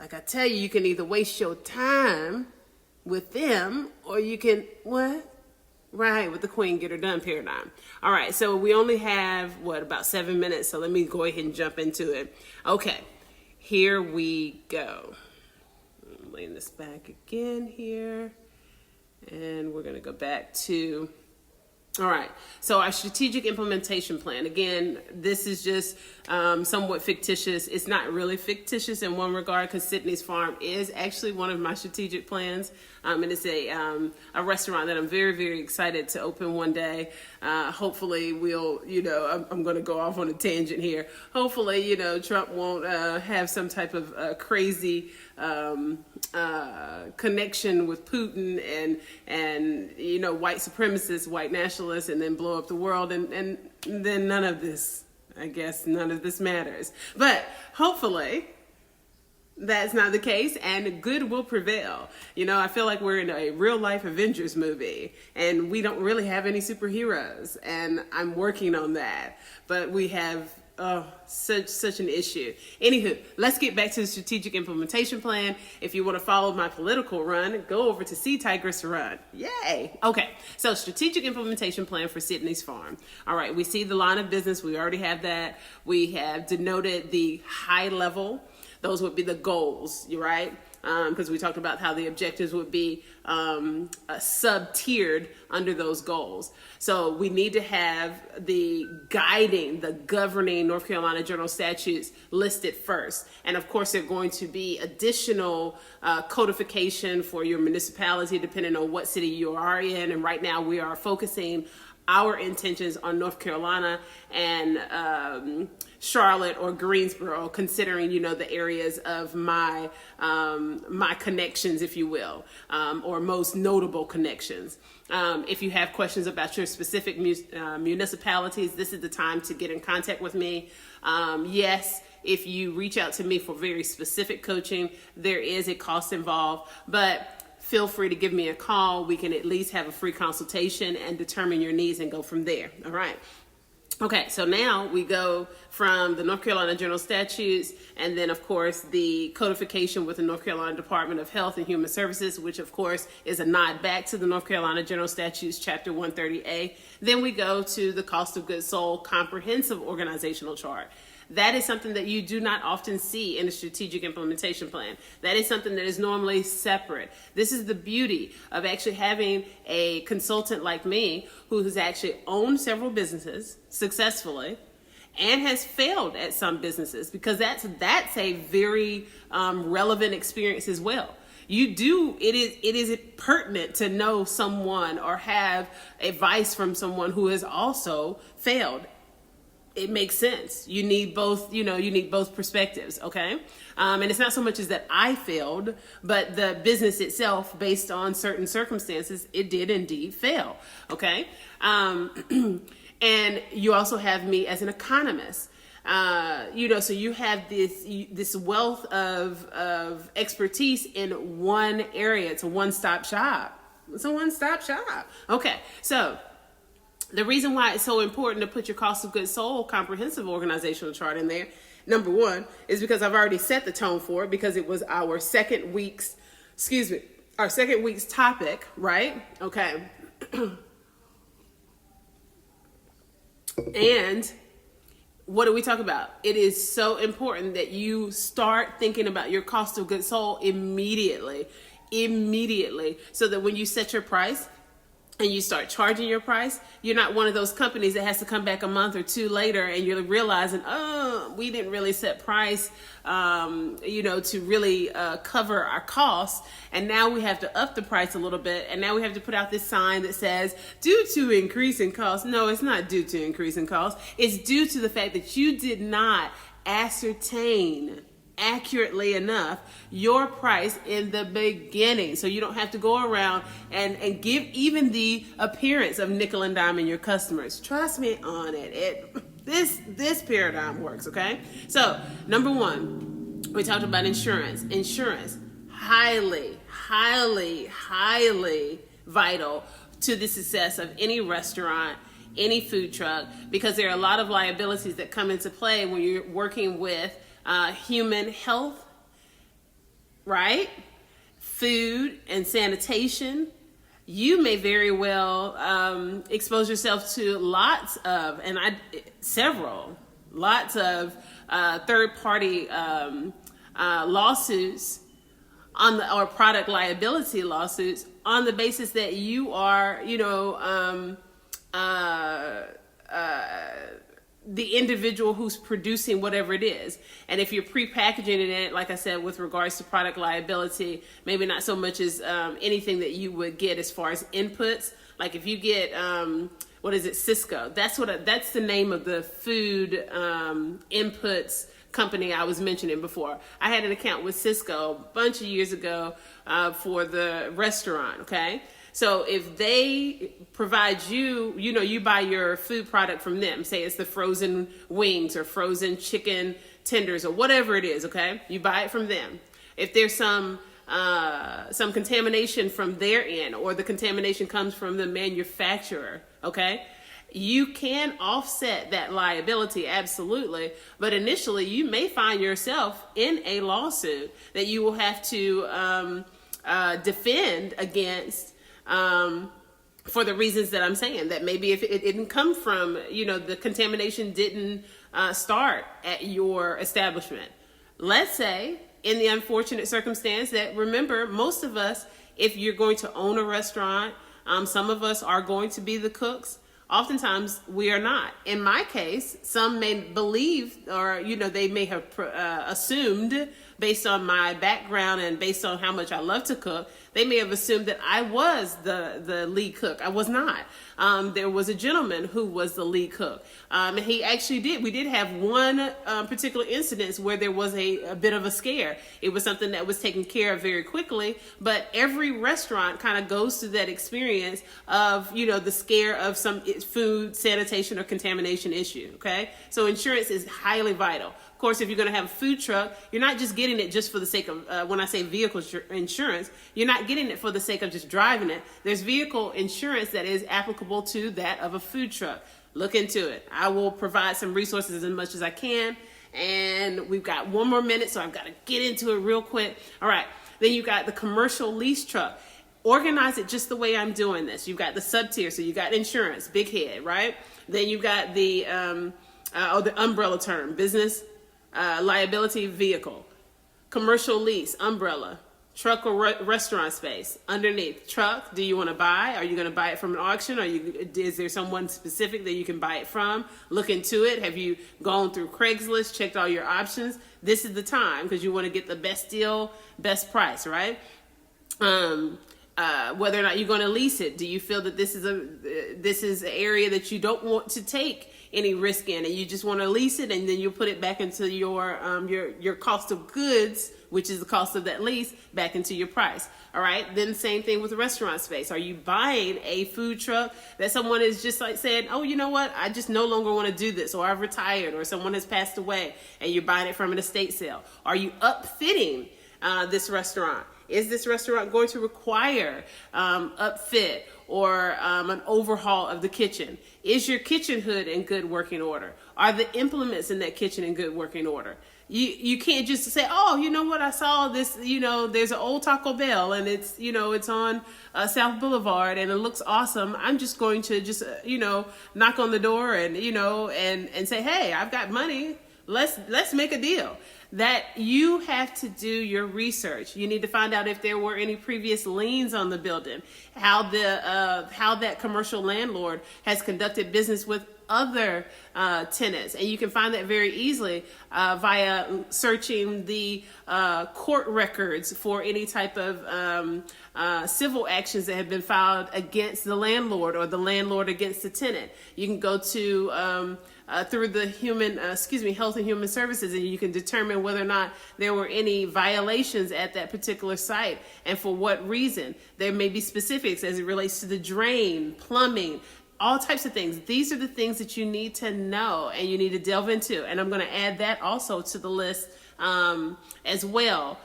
Like I tell you, you can either waste your time with them or you can, what? Right, with the queen, get her done paradigm. All right, so we only have, about 7 minutes, so let me go ahead and jump into it. Okay, here we go. I'm laying this back again here, and we're going to go back to, all right, so our strategic implementation plan. Again, this is just somewhat fictitious. It's not really fictitious in one regard because Sydney's Farm is actually one of my strategic plans. And it's a restaurant that I'm very, very excited to open one day. Hopefully we'll, I'm going to go off on a tangent here. Hopefully, Trump won't have some type of crazy connection with Putin and white supremacists, white nationalists, and then blow up the world. And then none of this matters. But hopefully that's not the case, and good will prevail. I feel like we're in a real life Avengers movie, and we don't really have any superheroes, and I'm working on that. But we have such an issue. Anywho, let's get back to the strategic implementation plan. If you want to follow my political run, go over to See Tigress Run. Yay! Okay, so strategic implementation plan for Sydney's Farm. All right, we see the line of business. We already have that. We have denoted the high level. Those would be the goals, right? Because we talked about how the objectives would be sub-tiered under those goals. So we need to have the governing North Carolina General Statutes listed first. And of course, there are going to be additional codification for your municipality depending on what city you are in. And right now we are focusing our intentions on North Carolina and Charlotte or Greensboro, considering, the areas of my connections, if you will, or most notable connections. If you have questions about your specific municipalities, this is the time to get in contact with me. Yes, if you reach out to me for very specific coaching, there is a cost involved, but feel free to give me a call. We can at least have a free consultation and determine your needs and go from there. All right. Okay, so now we go from the North Carolina General Statutes and then, of course, the codification with the North Carolina Department of Health and Human Services, which, of course, is a nod back to the North Carolina General Statutes, Chapter 130A. Then we go to the Cost of Goods Sold Comprehensive Organizational Chart. That is something that you do not often see in a strategic implementation plan. That is something that is normally separate. This is the beauty of actually having a consultant like me who has actually owned several businesses successfully and has failed at some businesses, because that's a very relevant experience as well. It is pertinent to know someone or have advice from someone who has also failed. It makes sense. You need both, you need both perspectives, okay? And it's not so much as that I failed, but the business itself, based on certain circumstances, it did indeed fail, okay? And you also have me as an economist. So you have this wealth of expertise in one area. It's a one-stop shop. Okay, so the reason why it's so important to put your cost of goods sold comprehensive organizational chart in there, number one, is because I've already set the tone for it, because it was our second week's topic, right? Okay. And what do we talk about? It is so important that you start thinking about your cost of goods sold immediately, so that when you set your price and you start charging your price, you're not one of those companies that has to come back a month or two later and you're realizing, we didn't really set price, to really cover our costs. And now we have to up the price a little bit. And now we have to put out this sign that says, due to increase in costs. No, it's not due to increase in costs. It's due to the fact that you did not ascertain accurately enough your price in the beginning, so you don't have to go around and give even the appearance of nickel and diming your customers. Trust me on it. This paradigm works, okay? So number one, we talked about insurance. Highly vital to the success of any restaurant, any food truck, because there are a lot of liabilities that come into play when you're working with human health right? Food and sanitation. You may very well expose yourself to lots of third-party lawsuits or product liability lawsuits on the basis that you are, the individual who's producing whatever it is. And if you're pre-packaging it, like I said, with regards to product liability, maybe not so much as anything that you would get as far as inputs. Like if you get, Cisco, that's the name of the food inputs company I was mentioning before. I had an account with Cisco a bunch of years ago for the restaurant, okay? So if they provide you buy your food product from them, say it's the frozen wings or frozen chicken tenders or whatever it is, okay? You buy it from them. If there's some contamination from their end, or the contamination comes from the manufacturer, okay? You can offset that liability, absolutely. But initially, you may find yourself in a lawsuit that you will have to defend against for the reasons that I'm saying. That maybe if it didn't come from, the contamination didn't start at your establishment. Let's say, in the unfortunate circumstance that, remember, most of us, if you're going to own a restaurant, some of us are going to be the cooks. Oftentimes we are not. In my case, some may believe, or they may have assumed, based on my background and based on how much I love to cook, they may have assumed that I was the lead cook. I was not. There was a gentleman who was the lead cook. And he actually did. We did have one particular incident where there was a bit of a scare. It was something that was taken care of very quickly, but every restaurant kind of goes through that experience of, the scare of some food, sanitation, or contamination issue, okay? So insurance is highly vital. Of course, if you're going to have a food truck, you're not just getting it just for the sake of, when I say vehicle insurance, you're not getting it for the sake of just driving it. There's vehicle insurance that is applicable to that of a food truck. Look into it. I will provide some resources as much as I can. And we've got one more minute, so I've got to get into it real quick. All right. Then you got the commercial lease truck. Organize it just the way I'm doing this. You've got the sub-tier, so you got insurance, big head, right? Then you've got the umbrella term, business liability vehicle, commercial lease, umbrella, truck or restaurant space. Underneath, truck, do you want to buy? Are you going to buy it from an auction? Is there someone specific that you can buy it from? Look into it. Have you gone through Craigslist, checked all your options? This is the time, because you want to get the best deal, best price, right? Whether or not you're going to lease it. Do you feel that this is an area that you don't want to take any risk in, and you just want to lease it, and then you put it back into your cost of goods, which is the cost of that lease, back into your price. All right. Then same thing with the restaurant space. Are you buying a food truck that someone is just like saying, oh, you know what? I just no longer want to do this, or I've retired, or someone has passed away, and you're buying it from an estate sale? Are you upfitting this restaurant? Is this restaurant going to require upfit or an overhaul of the kitchen? Is your kitchen hood in good working order? Are the implements in that kitchen in good working order? You can't just say, oh, you know what, I saw this, there's an old Taco Bell, and it's, it's on South Boulevard, and it looks awesome. I'm just going to just, knock on the door and, and say, hey, I've got money. Let's make a deal. That you have to do your research. You need to find out if there were any previous liens on the building, how that commercial landlord has conducted business with other tenants, and you can find that very easily via searching the court records for any type of civil actions that have been filed against the landlord, or the landlord against the tenant. You can go to through the Health and Human Services, and you can determine whether or not there were any violations at that particular site, and for what reason. There may be specifics as it relates to the drain, plumbing, all types of things. These are the things that you need to know and you need to delve into. And I'm going to add that also to the list as well.